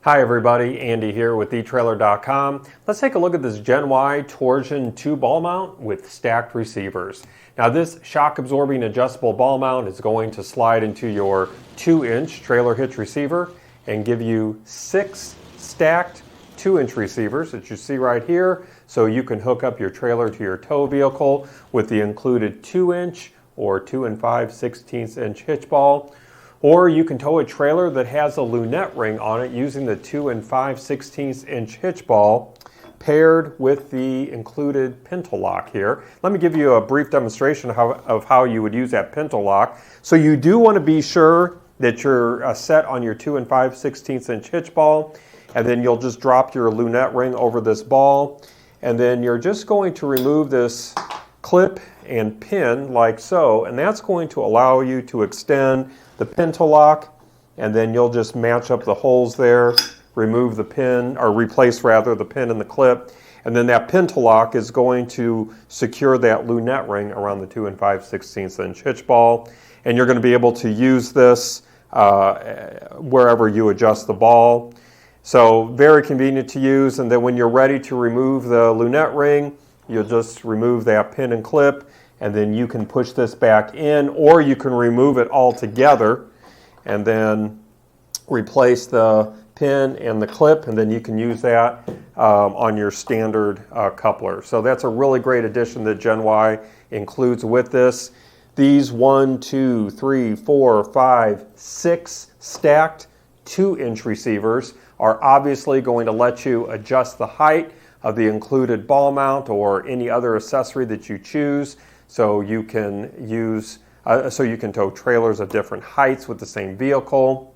Hi everybody, Andy here with eTrailer.com. Let's take a look at this Gen Y Torsion 2 ball mount with stacked receivers. Now this shock absorbing adjustable ball mount is going to slide into your 2-inch trailer hitch receiver and give you 6 stacked 2-inch receivers that you see right here, so you can hook up your trailer to your tow vehicle with the included 2-inch or 2 5/16 inch hitch ball. Or you can tow a trailer that has a lunette ring on it using the 2 5/16 inch hitch ball paired with the included Pintle lock here. Let me give you a brief demonstration of how you would use that Pintle lock. So you do want to be sure that you're set on your 2 5/16 inch hitch ball, and then you'll just drop your lunette ring over this ball, and then you're just going to remove this clip and pin like so, and that's going to allow you to extend the Pintle lock, and then you'll just match up the holes there, remove the pin, or replace rather the pin and the clip, and then that Pintle lock is going to secure that lunette ring around the 2 5/16 inch hitch ball, and you're going to be able to use this wherever you adjust the ball. So very convenient to use, and then when you're ready to remove the lunette ring, you'll just remove that pin and clip, and then you can push this back in, or you can remove it all together and then replace the pin and the clip, and then you can use that on your standard coupler. So that's a really great addition that Gen Y includes with this. These 1, 2, 3, 4, 5, 6 stacked 2-inch receivers are obviously going to let you adjust the height of the included ball mount or any other accessory that you choose. So you can tow trailers of different heights with the same vehicle.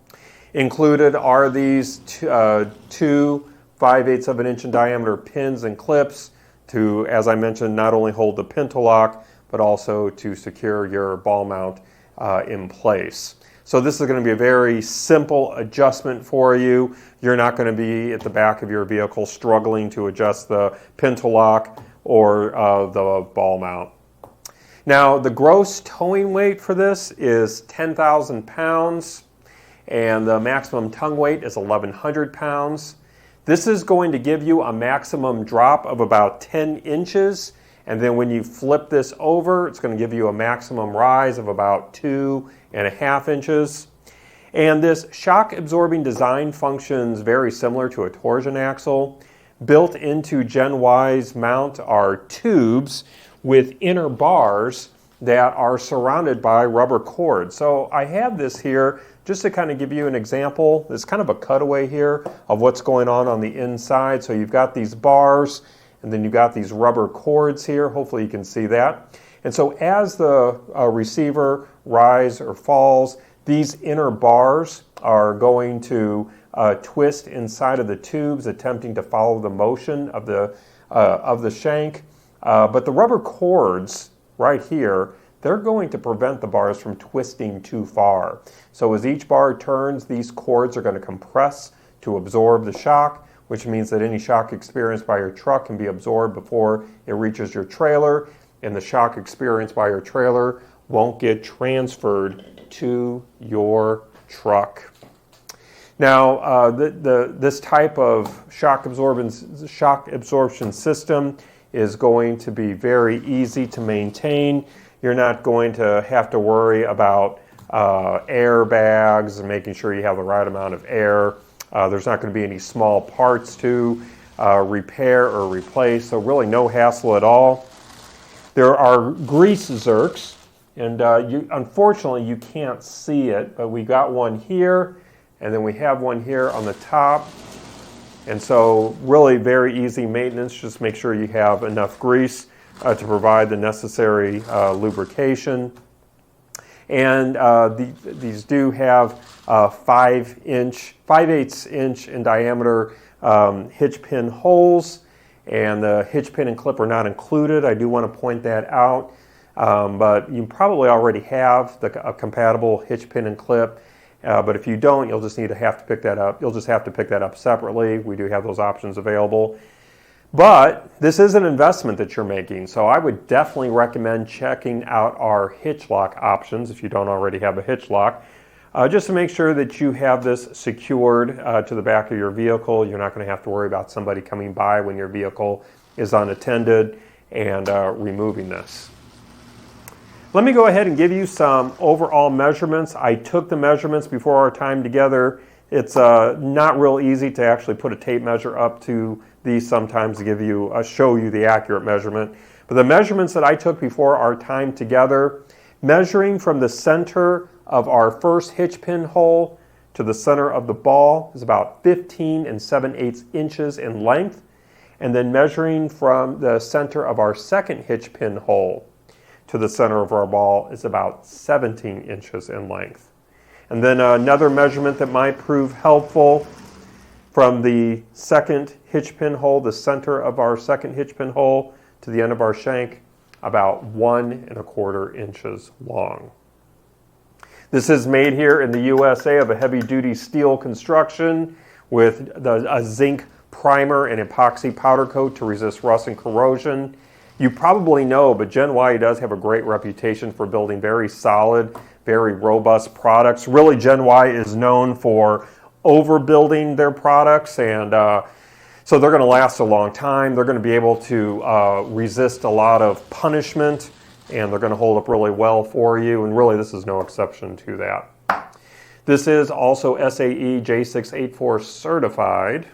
Included are these two 5/8 of an inch in diameter pins and clips to, as I mentioned, not only hold the Pintle lock, but also to secure your ball mount in place. So this is going to be a very simple adjustment for you. You're not going to be at the back of your vehicle struggling to adjust the Pintle lock or the ball mount. Now the gross towing weight for this is 10,000 pounds, and the maximum tongue weight is 1,100 pounds. This is going to give you a maximum drop of about 10 inches, and then when you flip this over, it's going to give you a maximum rise of about 2.5 inches. And this shock absorbing design functions very similar to a torsion axle. Built into Gen Y's mount are tubes with inner bars that are surrounded by rubber cords. So I have this here just to kind of give you an example. There's kind of a cutaway here of what's going on the inside. So you've got these bars, and then you've got these rubber cords here. Hopefully you can see that. And so as the receiver rises or falls, these inner bars are going to twist inside of the tubes, attempting to follow the motion of the shank. But the rubber cords right here, they're going to prevent the bars from twisting too far. So as each bar turns, these cords are going to compress to absorb the shock, which means that any shock experienced by your truck can be absorbed before it reaches your trailer, and the shock experienced by your trailer won't get transferred to your truck. Now, this type of shock absorption system is going to be very easy to maintain. You're not going to have to worry about airbags and making sure you have the right amount of air. There's not going to be any small parts to repair or replace, so really no hassle at all. There are grease zerks, and unfortunately you can't see it, but we got one here, and then we have one here on the top. And so really very easy maintenance. Just make sure you have enough grease to provide the necessary lubrication. And these do have 5/8 inch in diameter hitch pin holes, and the hitch pin and clip are not included. I do want to point that out, but you probably already have a compatible hitch pin and clip. But if you don't, you'll just have to pick that up. You'll just have to pick that up separately. We do have those options available. But this is an investment that you're making, so I would definitely recommend checking out our hitch lock options if you don't already have a hitch lock. just to make sure that you have this secured to the back of your vehicle. You're not going to have to worry about somebody coming by when your vehicle is unattended and removing this. Let me go ahead and give you some overall measurements. I took the measurements before our time together. It's not real easy to actually put a tape measure up to these sometimes to give you show you the accurate measurement. But the measurements that I took before our time together, measuring from the center of our first hitch pin hole to the center of the ball is about 15 7/8 inches in length, and then measuring from the center of our second hitch pin hole to the center of our ball is about 17 inches in length. And then another measurement that might prove helpful, from the second hitch pin hole, the center of our second hitch pin hole to the end of our shank, about 1 1/4 inches long. This is made here in the USA of a heavy-duty steel construction with a zinc primer and epoxy powder coat to resist rust and corrosion. You probably know, but Gen Y does have a great reputation for building very solid, very robust products. Really, Gen Y is known for overbuilding their products, and so they're going to last a long time. They're going to be able to resist a lot of punishment, and they're going to hold up really well for you, and really this is no exception to that. This is also SAE J684 certified.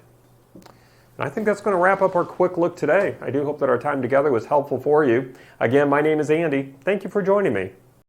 And I think that's going to wrap up our quick look today. I do hope that our time together was helpful for you. Again, my name is Andy. Thank you for joining me.